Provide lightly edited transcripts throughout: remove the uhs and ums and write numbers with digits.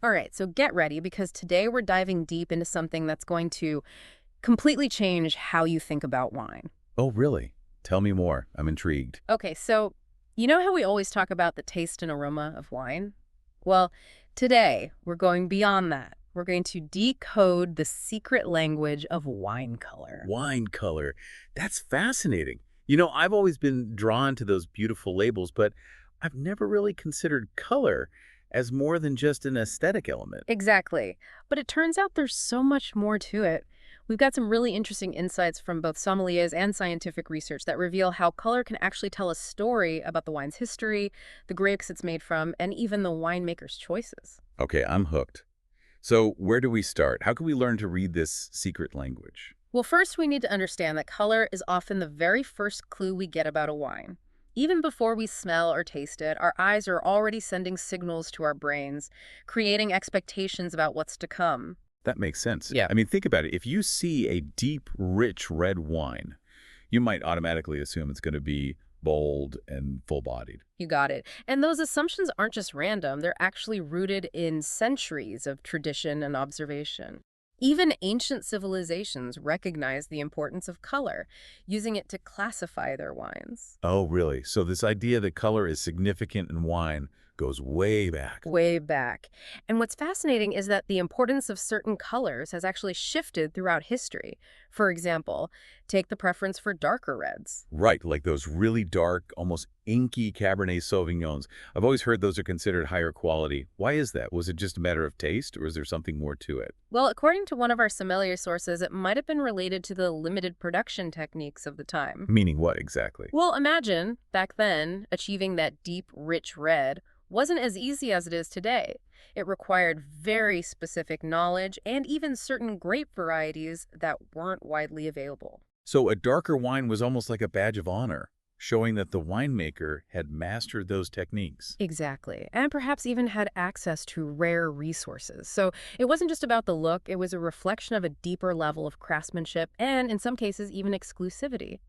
All right, so get ready because today we're diving deep into something that's going to completely change how you think about wine. Oh, really? Tell me more. I'm intrigued. Okay, so you know how we always talk about the taste and aroma of wine? Well, today we're going beyond that. We're going to decode the secret language of wine color. Wine color. That's fascinating. I've always been drawn to those beautiful labels, but I've never really considered color as more than just an aesthetic element. Exactly. But it turns out there's so much more to it. We've got some really interesting insights from both sommeliers and scientific research that reveal how color can actually tell a story about the wine's history, the grapes it's made from, and even the winemaker's choices. Okay, I'm hooked. So where do we start? How can we learn to read this secret language? Well, first, we need to understand that color is often the very first clue we get about a wine. Even before we smell or taste it, our eyes are already sending signals to our brains, creating expectations about what's to come. That makes sense. Yeah. I mean, think about it. If you see a deep, rich red wine, you might automatically assume it's going to be bold and full-bodied. You got it. And those assumptions aren't just random, they're actually rooted in centuries of tradition and observation. Even ancient civilizations recognized the importance of color, using it to classify their wines. Oh, really? So this idea that color is significant in wine goes way back. Way back. And what's fascinating is that the importance of certain colors has actually shifted throughout history. For example, take the preference for darker reds. Right, like those really dark, almost inky Cabernet Sauvignons. I've always heard those are considered higher quality. Why is that? Was it just a matter of taste, or is there something more to it? Well, according to one of our sommelier sources, it might have been related to the limited production techniques of the time. Meaning what exactly? Well, imagine, back then, achieving that deep, rich red wasn't as easy as it is today. It required very specific knowledge and even certain grape varieties that weren't widely available. So a darker wine was almost like a badge of honor, showing that the winemaker had mastered those techniques. Exactly. And perhaps even had access to rare resources. So it wasn't just about the look, it was a reflection of a deeper level of craftsmanship and, in some cases, even exclusivity.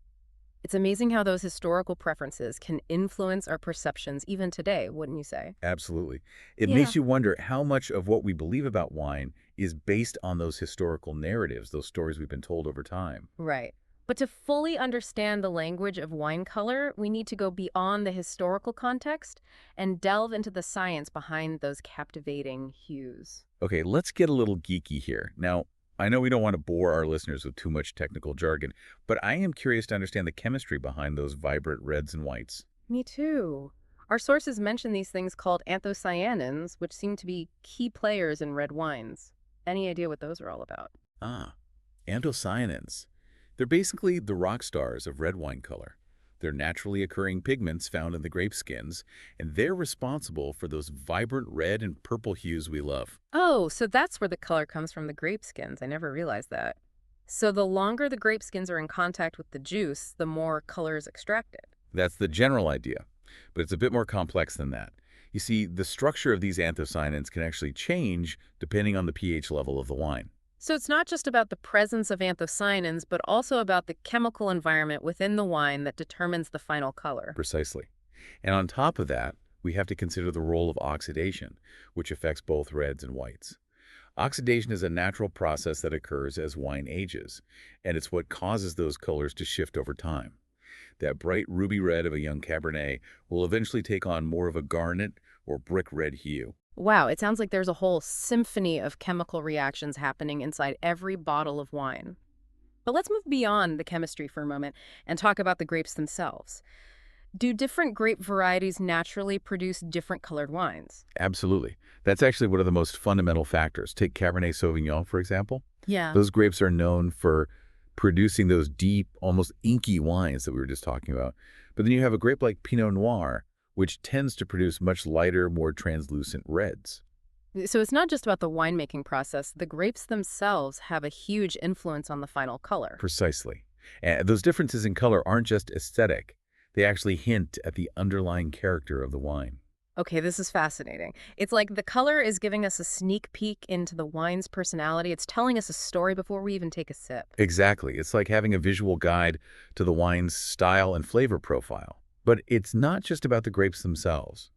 It's amazing how those historical preferences can influence our perceptions even today, wouldn't you say? Absolutely. It Yeah. makes you wonder how much of what we believe about wine is based on those historical narratives, those stories we've been told over time. Right. But to fully understand the language of wine color, we need to go beyond the historical context and delve into the science behind those captivating hues. Okay, let's get a little geeky here. Now, I know we don't want to bore our listeners with too much technical jargon, but I am curious to understand the chemistry behind those vibrant reds and whites. Me too. Our sources mention these things called anthocyanins, which seem to be key players in red wines. Any idea what those are all about? Ah, anthocyanins. They're basically the rock stars of red wine color. They're naturally occurring pigments found in the grape skins, and they're responsible for those vibrant red and purple hues we love. Oh, so that's where the color comes from the grape skins. I never realized that. So the longer the grape skins are in contact with the juice, the more color is extracted. That's the general idea, but it's a bit more complex than that. You see, the structure of these anthocyanins can actually change depending on the pH level of the wine. So it's not just about the presence of anthocyanins, but also about the chemical environment within the wine that determines the final color. Precisely. And on top of that, we have to consider the role of oxidation, which affects both reds and whites. Oxidation is a natural process that occurs as wine ages, and it's what causes those colors to shift over time. That bright ruby red of a young Cabernet will eventually take on more of a garnet or brick red hue. Wow, it sounds like there's a whole symphony of chemical reactions happening inside every bottle of wine. But let's move beyond the chemistry for a moment and talk about the grapes themselves. Do different grape varieties naturally produce different colored wines? Absolutely. That's actually one of the most fundamental factors. Take Cabernet Sauvignon, for example. Yeah. Those grapes are known for producing those deep, almost inky wines that we were just talking about. But then you have a grape like Pinot Noir, which tends to produce much lighter, more translucent reds. So it's not just about the winemaking process. The grapes themselves have a huge influence on the final color. Precisely. And those differences in color aren't just aesthetic. They actually hint at the underlying character of the wine. Okay, this is fascinating. It's like the color is giving us a sneak peek into the wine's personality. It's telling us a story before we even take a sip. Exactly. It's like having a visual guide to the wine's style and flavor profile. But it's not just about the grapes themselves.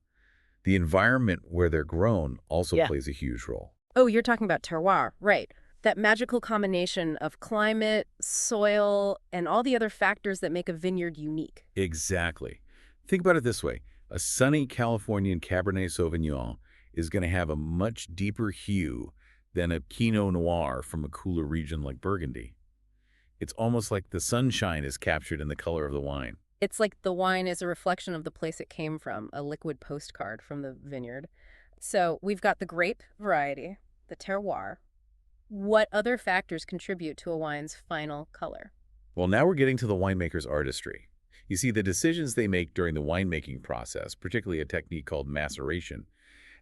The environment where they're grown also Yeah. plays a huge role. Oh, you're talking about terroir, right. That magical combination of climate, soil, and all the other factors that make a vineyard unique. Exactly. Think about it this way. A sunny Californian Cabernet Sauvignon is going to have a much deeper hue than a Pinot Noir from a cooler region like Burgundy. It's almost like the sunshine is captured in the color of the wine. It's like the wine is a reflection of the place it came from, a liquid postcard from the vineyard. So we've got the grape variety, the terroir. What other factors contribute to a wine's final color? Well, now we're getting to the winemaker's artistry. You see, the decisions they make during the winemaking process, particularly a technique called maceration,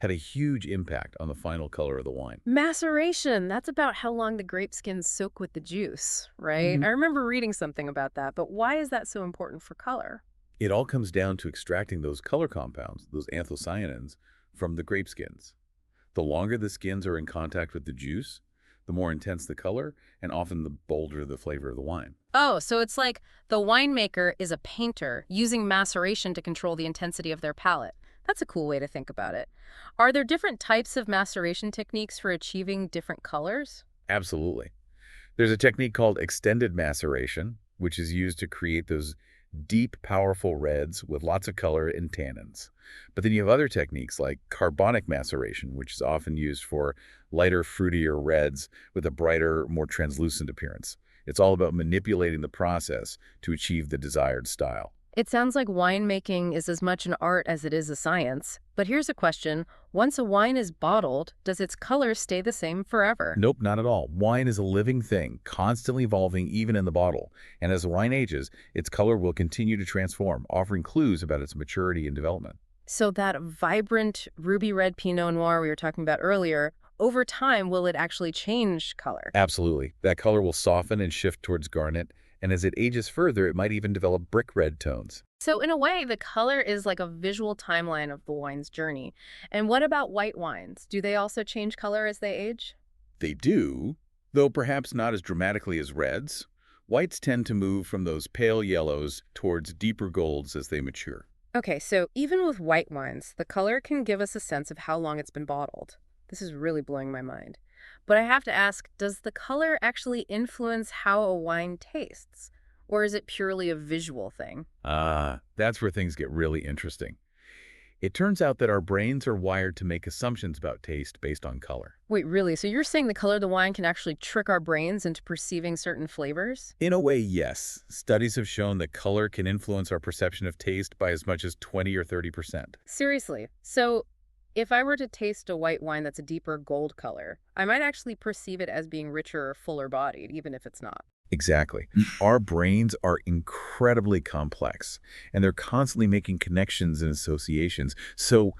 have a huge impact on the final color of the wine. Maceration, that's about how long the grape skins soak with the juice, right? Mhm. I remember reading something about that, but why is that so important for color? It all comes down to extracting those color compounds, those anthocyanins, from the grape skins. The longer the skins are in contact with the juice, the more intense the color, and often the bolder the flavor of the wine. Oh, so it's like the winemaker is a painter using maceration to control the intensity of their palette. That's a cool way to think about it. Are there different types of maceration techniques for achieving different colors? Absolutely. There's a technique called extended maceration, which is used to create those deep, powerful reds with lots of color and tannins. But then you have other techniques like carbonic maceration, which is often used for lighter, fruitier reds with a brighter, more translucent appearance. It's all about manipulating the process to achieve the desired style. It sounds like winemaking is as much an art as it is a science. But here's a question. Once a wine is bottled, does its color stay the same forever? Nope, not at all. Wine is a living thing, constantly evolving even in the bottle. And as the wine ages, its color will continue to transform, offering clues about its maturity and development. So that vibrant ruby red Pinot Noir we were talking about earlier, over time, will it actually change color? Absolutely. That color will soften and shift towards garnet, and as it ages further, it might even develop brick red tones. So in a way, the color is like a visual timeline of the wine's journey. And what about white wines? Do they also change color as they age? They do, though perhaps not as dramatically as reds. Whites tend to move from those pale yellows towards deeper golds as they mature. Okay, so even with white wines, the color can give us a sense of how long it's been bottled. This is really blowing my mind. But I have to ask, does the color actually influence how a wine tastes? Or is it purely a visual thing? That's where things get really interesting. It turns out that our brains are wired to make assumptions about taste based on color. Wait, really? So you're saying the color of the wine can actually trick our brains into perceiving certain flavors? In a way, yes. Studies have shown that color can influence our perception of taste by as much as 20 or 30%. Seriously. So if I were to taste a white wine that's a deeper gold color, I might actually perceive it as being richer or fuller bodied, even if it's not. Exactly. Our brains are incredibly complex, and they're constantly making connections and associations. So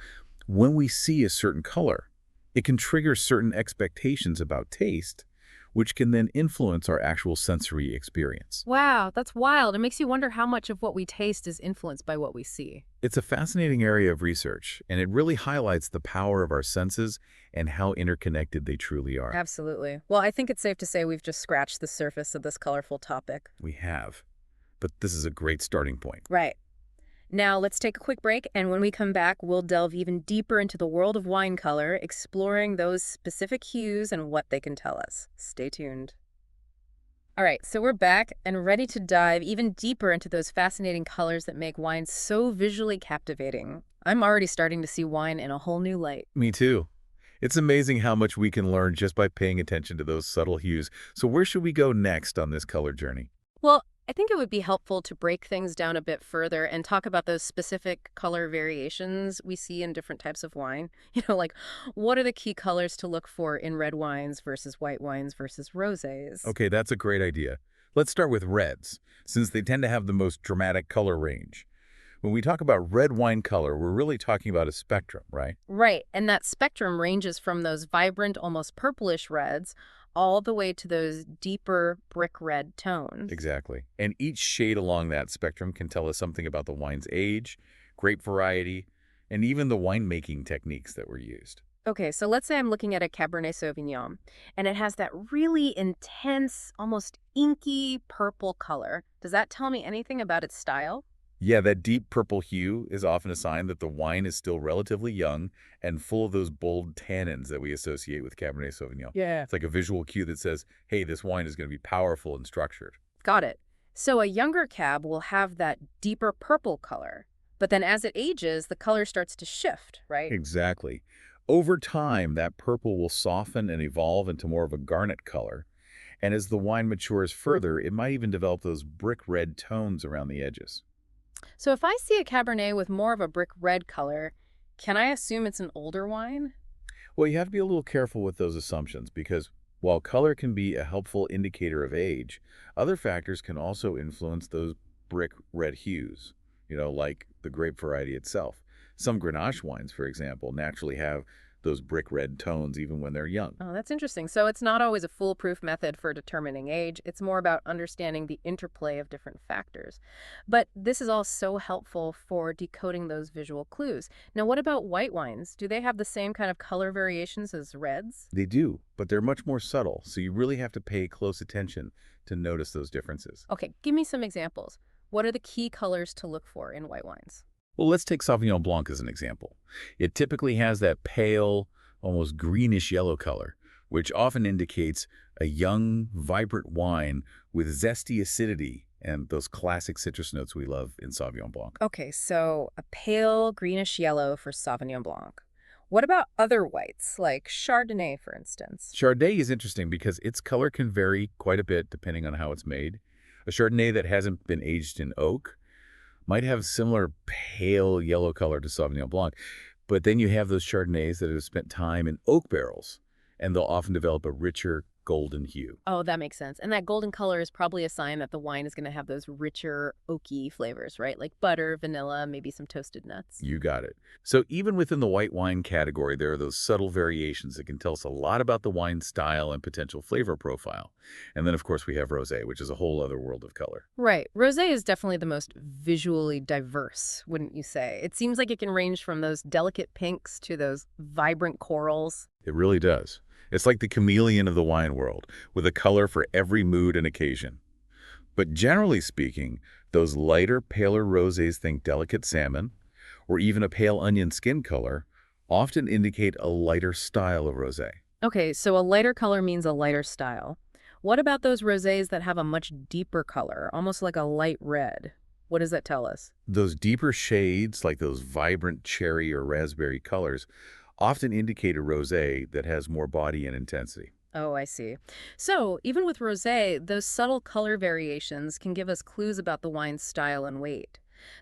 when we see a certain color, it can trigger certain expectations about taste, which can then influence our actual sensory experience. Wow, that's wild. It makes you wonder how much of what we taste is influenced by what we see. It's a fascinating area of research, and it really highlights the power of our senses and how interconnected they truly are. Absolutely. Well, I think it's safe to say we've just scratched the surface of this colorful topic. We have. But this is a great starting point. Right. Now, let's take a quick break, and when we come back, we'll delve even deeper into the world of wine color, exploring those specific hues and what they can tell us. Stay tuned. All right, so we're back and ready to dive even deeper into those fascinating colors that make wine so visually captivating. I'm already starting to see wine in a whole new light. Me too. It's amazing how much we can learn just by paying attention to those subtle hues. So where should we go next on this color journey? Well, I think it would be helpful to break things down a bit further and talk about those specific color variations we see in different types of wine. Like what are the key colors to look for in red wines versus white wines versus rosés? Okay, that's a great idea. Let's start with reds, since they tend to have the most dramatic color range. When we talk about red wine color, we're really talking about a spectrum, right? Right, and that spectrum ranges from those vibrant, almost purplish reds all the way to those deeper brick red tones. Exactly. And each shade along that spectrum can tell us something about the wine's age, grape variety, and even the winemaking techniques that were used. Okay, so let's say I'm looking at a Cabernet Sauvignon, and it has that really intense, almost inky purple color. Does that tell me anything about its style? Yeah, that deep purple hue is often a sign that the wine is still relatively young and full of those bold tannins that we associate with Cabernet Sauvignon. Yeah. It's like a visual cue that says, hey, this wine is going to be powerful and structured. Got it. So a younger cab will have that deeper purple color. But then as it ages, the color starts to shift, right? Exactly. Over time, that purple will soften and evolve into more of a garnet color. And as the wine matures further, it might even develop those brick red tones around the edges. So if I see a Cabernet with more of a brick red color, can I assume it's an older wine? Well, you have to be a little careful with those assumptions because while color can be a helpful indicator of age, other factors can also influence those brick red hues, like the grape variety itself. Some Grenache wines, for example, naturally have those brick red tones even when they're young. Oh, that's interesting. So it's not always a foolproof method for determining age. It's more about understanding the interplay of different factors. But this is all so helpful for decoding those visual clues. Now, what about white wines? Do they have the same kind of color variations as reds? They do, but they're much more subtle, so you really have to pay close attention to notice those differences. Okay, give me some examples. What are the key colors to look for in white wines? Well, let's take Sauvignon Blanc as an example. It typically has that pale, almost greenish yellow color, which often indicates a young, vibrant wine with zesty acidity and those classic citrus notes we love in Sauvignon Blanc. Okay, so a pale greenish yellow for Sauvignon Blanc. What about other whites, like Chardonnay, for instance? Chardonnay is interesting because its color can vary quite a bit depending on how it's made. A Chardonnay that hasn't been aged in oak might have similar pale yellow color to Sauvignon Blanc, but then you have those Chardonnays that have spent time in oak barrels, and they'll often develop a richer golden hue. Oh, that makes sense. And that golden color is probably a sign that the wine is going to have those richer, oaky flavors, right? Like butter, vanilla, maybe some toasted nuts. You got it. So even within the white wine category, there are those subtle variations that can tell us a lot about the wine style and potential flavor profile. And then, of course, we have rosé, which is a whole other world of color. Right. Rosé is definitely the most visually diverse, wouldn't you say? It seems like it can range from those delicate pinks to those vibrant corals. It really does. It's like the chameleon of the wine world, with a color for every mood and occasion. But generally speaking, those lighter, paler rosés, think delicate salmon, or even a pale onion skin color, often indicate a lighter style of rosé. Okay, so a lighter color means a lighter style. What about those rosés that have a much deeper color, almost like a light red? What does that tell us? Those deeper shades, like those vibrant cherry or raspberry colors, often indicate a rosé that has more body and intensity. Oh, I see. So, even with rosé, those subtle color variations can give us clues about the wine's style and weight.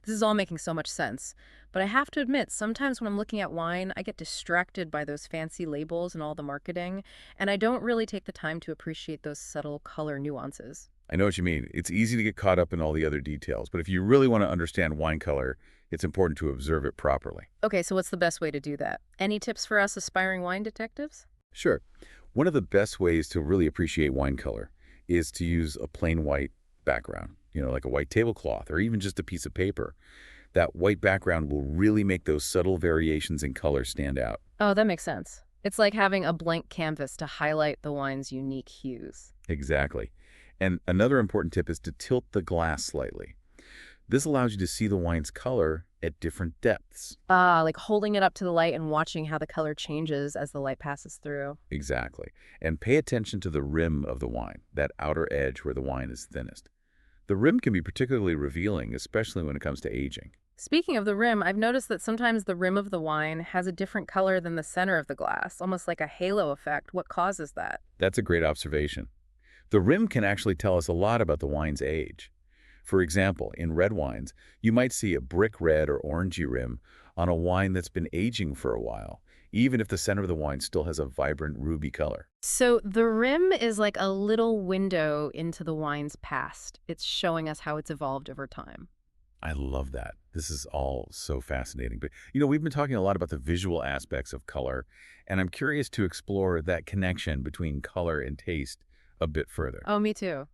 This is all making so much sense. But I have to admit, sometimes when I'm looking at wine, I get distracted by those fancy labels and all the marketing, and I don't really take the time to appreciate those subtle color nuances. I know what you mean. It's easy to get caught up in all the other details, but if you really want to understand wine color, it's important to observe it properly. Okay, so what's the best way to do that? Any tips for us aspiring wine detectives? Sure. One of the best ways to really appreciate wine color is to use a plain white background, like a white tablecloth or even just a piece of paper. That white background will really make those subtle variations in color stand out. Oh, that makes sense. It's like having a blank canvas to highlight the wine's unique hues. Exactly. And another important tip is to tilt the glass slightly. This allows you to see the wine's color at different depths. Ah, like holding it up to the light and watching how the color changes as the light passes through. Exactly. And pay attention to the rim of the wine, that outer edge where the wine is thinnest. The rim can be particularly revealing, especially when it comes to aging. Speaking of the rim, I've noticed that sometimes the rim of the wine has a different color than the center of the glass, almost like a halo effect. What causes that? That's a great observation. The rim can actually tell us a lot about the wine's age. For example, in red wines, you might see a brick red or orangey rim on a wine that's been aging for a while, even if the center of the wine still has a vibrant ruby color. So the rim is like a little window into the wine's past. It's showing us how it's evolved over time. I love that. This is all so fascinating. But, we've been talking a lot about the visual aspects of color, and I'm curious to explore that connection between color and taste a bit further. Oh, me too.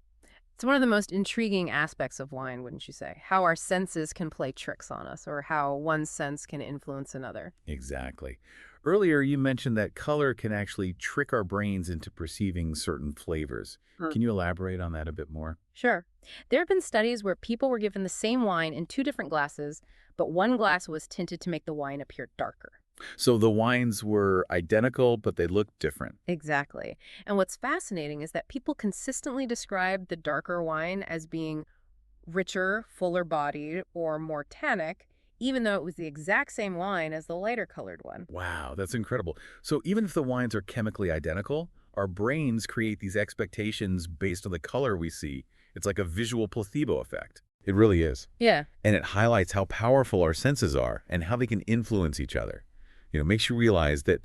It's one of the most intriguing aspects of wine, wouldn't you say? How our senses can play tricks on us, or how one sense can influence another. Exactly. Earlier, you mentioned that color can actually trick our brains into perceiving certain flavors. Hmm. Can you elaborate on that a bit more? Sure. There have been studies where people were given the same wine in two different glasses, but one glass was tinted to make the wine appear darker. So the wines were identical, but they looked different. Exactly. And what's fascinating is that people consistently describe the darker wine as being richer, fuller bodied, or more tannic, even though it was the exact same wine as the lighter colored one. Wow, that's incredible. So even if the wines are chemically identical, our brains create these expectations based on the color we see. It's like a visual placebo effect. It really is. Yeah. And it highlights how powerful our senses are and how they can influence each other. Makes you realize that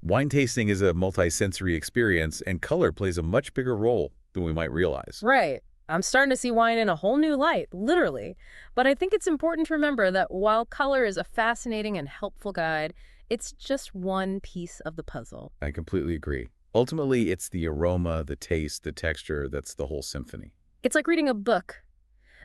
wine tasting is a multi-sensory experience and color plays a much bigger role than we might realize. Right. I'm starting to see wine in a whole new light, literally. But I think it's important to remember that while color is a fascinating and helpful guide, it's just one piece of the puzzle. I completely agree. Ultimately, it's the aroma, the taste, the texture that's the whole symphony. It's like reading a book.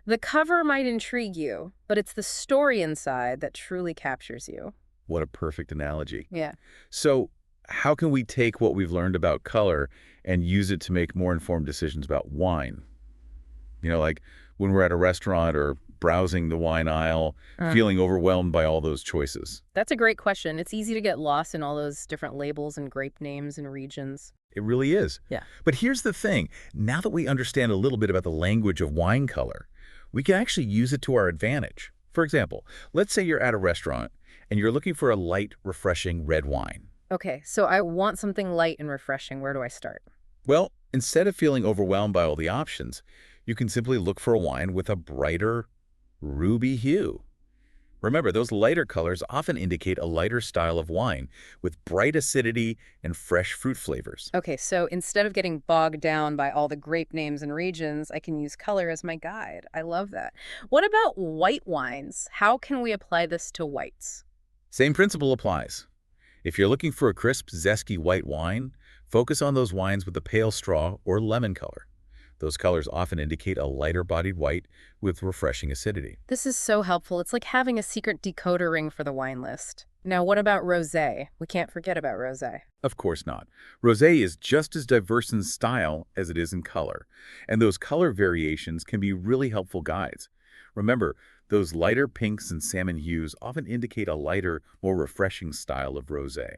The cover might intrigue you, but it's the story inside that truly captures you. What a perfect analogy. Yeah. So, how can we take what we've learned about color and use it to make more informed decisions about wine? Like when we're at a restaurant or browsing the wine aisle, feeling overwhelmed by all those choices. That's a great question. It's easy to get lost in all those different labels and grape names and regions. It really is. Yeah. But here's the thing. Now that we understand a little bit about the language of wine color, we can actually use it to our advantage. For example, let's say you're at a restaurant and you're looking for a light, refreshing red wine. Okay, so I want something light and refreshing. Where do I start? Well, instead of feeling overwhelmed by all the options, you can simply look for a wine with a brighter, ruby hue. Remember, those lighter colors often indicate a lighter style of wine with bright acidity and fresh fruit flavors. Okay, so instead of getting bogged down by all the grape names and regions, I can use color as my guide. I love that. What about white wines? How can we apply this to whites? Same principle applies. If you're looking for a crisp, zesty white wine, focus on those wines with a pale straw or lemon color. Those colors often indicate a lighter-bodied white with refreshing acidity. This is so helpful. It's like having a secret decoder ring for the wine list. Now, what about rosé? We can't forget about rosé. Of course not. Rosé is just as diverse in style as it is in color, and those color variations can be really helpful guides. Remember, those lighter pinks and salmon hues often indicate a lighter, more refreshing style of rosé.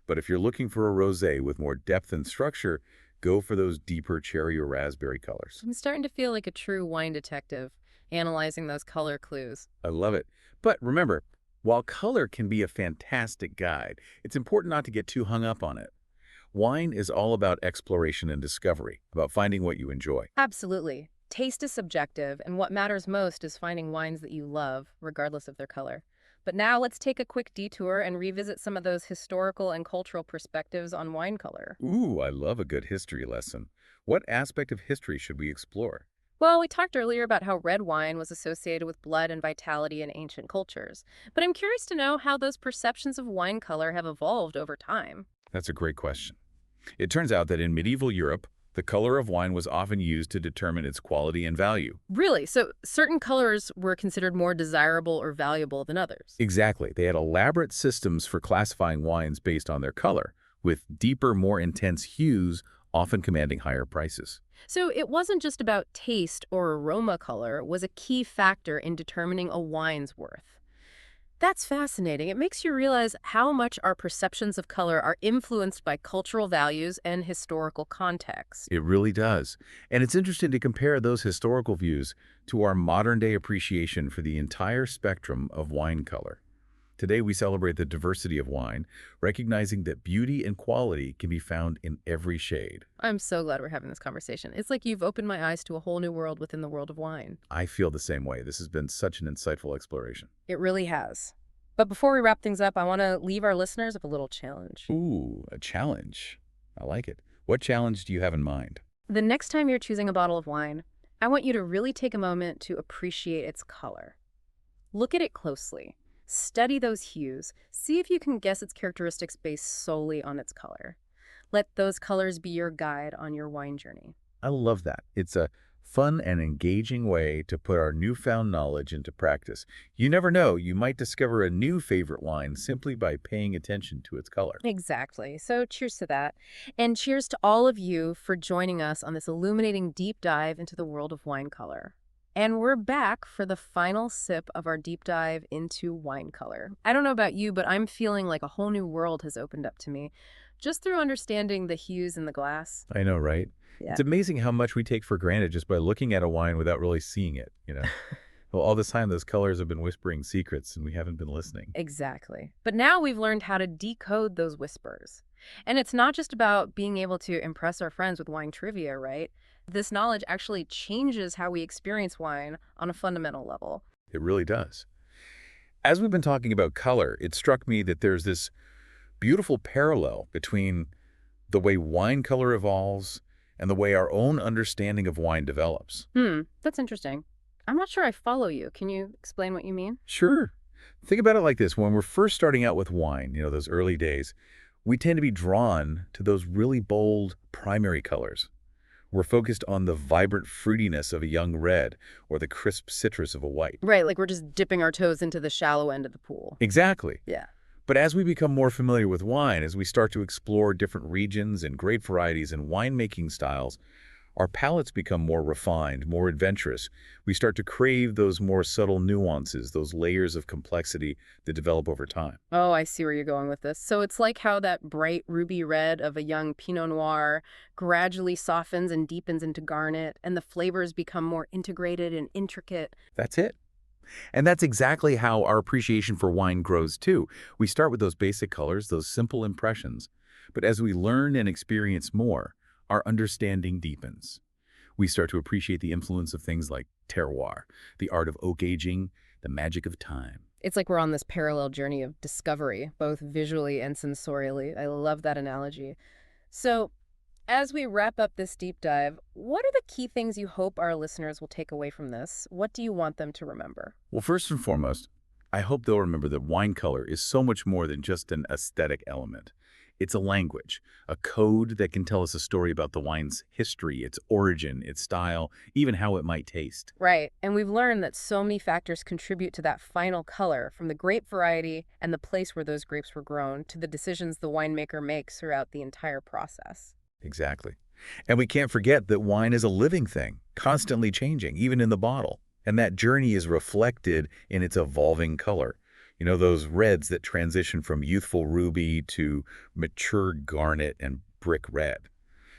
But if you're looking for a rosé with more depth and structure, go for those deeper cherry or raspberry colors. I'm starting to feel like a true wine detective, analyzing those color clues. I love it. But remember, while color can be a fantastic guide, it's important not to get too hung up on it. Wine is all about exploration and discovery, about finding what you enjoy. Absolutely. Taste is subjective, and what matters most is finding wines that you love, regardless of their color. But now let's take a quick detour and revisit some of those historical and cultural perspectives on wine color. Ooh, I love a good history lesson. What aspect of history should we explore? Well, we talked earlier about how red wine was associated with blood and vitality in ancient cultures, but I'm curious to know how those perceptions of wine color have evolved over time. That's a great question. It turns out that in medieval Europe, the color of wine was often used to determine its quality and value. Really? So certain colors were considered more desirable or valuable than others? Exactly. They had elaborate systems for classifying wines based on their color, with deeper, more intense hues often commanding higher prices. So it wasn't just about taste or aroma color was a key factor in determining a wine's worth. That's fascinating. It makes you realize how much our perceptions of color are influenced by cultural values and historical context. It really does. And it's interesting to compare those historical views to our modern-day appreciation for the entire spectrum of wine color. Today, we celebrate the diversity of wine, recognizing that beauty and quality can be found in every shade. I'm so glad we're having this conversation. It's like you've opened my eyes to a whole new world within the world of wine. I feel the same way. This has been such an insightful exploration. It really has. But before we wrap things up, I want to leave our listeners with a little challenge. Ooh, a challenge. I like it. What challenge do you have in mind? The next time you're choosing a bottle of wine, I want you to really take a moment to appreciate its color. Look at it closely. Study those hues. See if you can guess its characteristics based solely on its color. Let those colors be your guide on your wine journey. I love that. It's a fun and engaging way to put our newfound knowledge into practice. You never know, you might discover a new favorite wine simply by paying attention to its color. Exactly. So cheers to that. And cheers to all of you for joining us on this illuminating deep dive into the world of wine color. And we're back for the final sip of our deep dive into wine color. I don't know about you, but I'm feeling like a whole new world has opened up to me just through understanding the hues in the glass. I know, right? Yeah. It's amazing how much we take for granted just by looking at a wine without really seeing it. Well, all this time, those colors have been whispering secrets and we haven't been listening. Exactly. But now we've learned how to decode those whispers. And it's not just about being able to impress our friends with wine trivia, right? This knowledge actually changes how we experience wine on a fundamental level. It really does. As we've been talking about color, it struck me that there's this beautiful parallel between the way wine color evolves and the way our own understanding of wine develops. That's interesting. I'm not sure I follow you. Can you explain what you mean? Sure. Think about it like this. When we're first starting out with wine, those early days, we tend to be drawn to those really bold primary colors. We're focused on the vibrant fruitiness of a young red or the crisp citrus of a white. Right, like we're just dipping our toes into the shallow end of the pool. Exactly. Yeah. But as we become more familiar with wine, as we start to explore different regions and grape varieties and winemaking styles, our palates become more refined, more adventurous. We start to crave those more subtle nuances, those layers of complexity that develop over time. Oh, I see where you're going with this. So it's like how that bright ruby red of a young Pinot Noir gradually softens and deepens into garnet, and the flavors become more integrated and intricate. That's it. And that's exactly how our appreciation for wine grows too. We start with those basic colors, those simple impressions. But as we learn and experience more, our understanding deepens. We start to appreciate the influence of things like terroir, the art of oak aging, the magic of time. It's like we're on this parallel journey of discovery, both visually and sensorially. I love that analogy. So, as we wrap up this deep dive, what are the key things you hope our listeners will take away from this? What do you want them to remember? Well, first and foremost, I hope they'll remember that wine color is so much more than just an aesthetic element. It's a language, a code that can tell us a story about the wine's history, its origin, its style, even how it might taste. Right, and we've learned that so many factors contribute to that final color, from the grape variety and the place where those grapes were grown to the decisions the winemaker makes throughout the entire process. Exactly. And we can't forget that wine is a living thing, constantly changing, even in the bottle. And that journey is reflected in its evolving color. Those reds that transition from youthful ruby to mature garnet and brick red.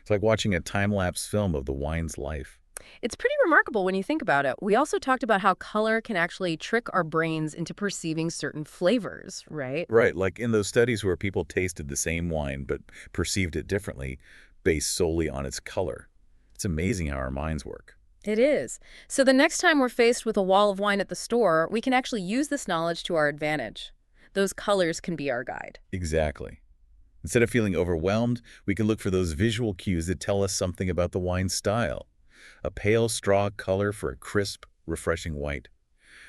It's like watching a time-lapse film of the wine's life. It's pretty remarkable when you think about it. We also talked about how color can actually trick our brains into perceiving certain flavors, right? Right, like in those studies where people tasted the same wine but perceived it differently based solely on its color. It's amazing how our minds work. It is. So the next time we're faced with a wall of wine at the store, we can actually use this knowledge to our advantage. Those colors can be our guide. Exactly. Instead of feeling overwhelmed, we can look for those visual cues that tell us something about the wine's style. A pale straw color for a crisp, refreshing white.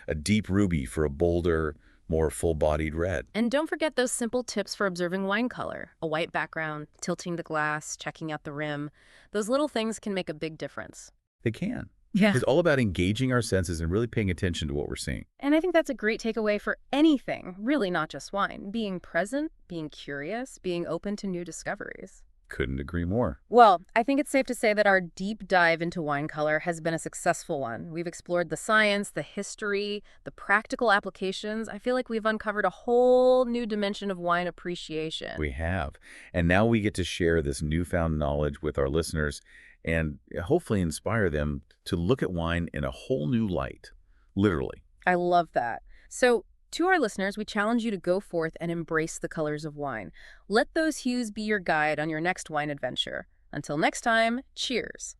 A deep ruby for a bolder, more full-bodied red. And don't forget those simple tips for observing wine color. A white background, tilting the glass, checking out the rim. Those little things can make a big difference. They can. Yeah. It's all about engaging our senses and really paying attention to what we're seeing. And I think that's a great takeaway for anything, really not just wine. Being present, being curious, being open to new discoveries. Couldn't agree more. Well, I think it's safe to say that our deep dive into wine color has been a successful one. We've explored the science, the history, the practical applications. I feel like we've uncovered a whole new dimension of wine appreciation. We have. And now we get to share this newfound knowledge with our listeners and hopefully inspire them to look at wine in a whole new light, literally. I love that. So, to our listeners, we challenge you to go forth and embrace the colors of wine. Let those hues be your guide on your next wine adventure. Until next time, cheers.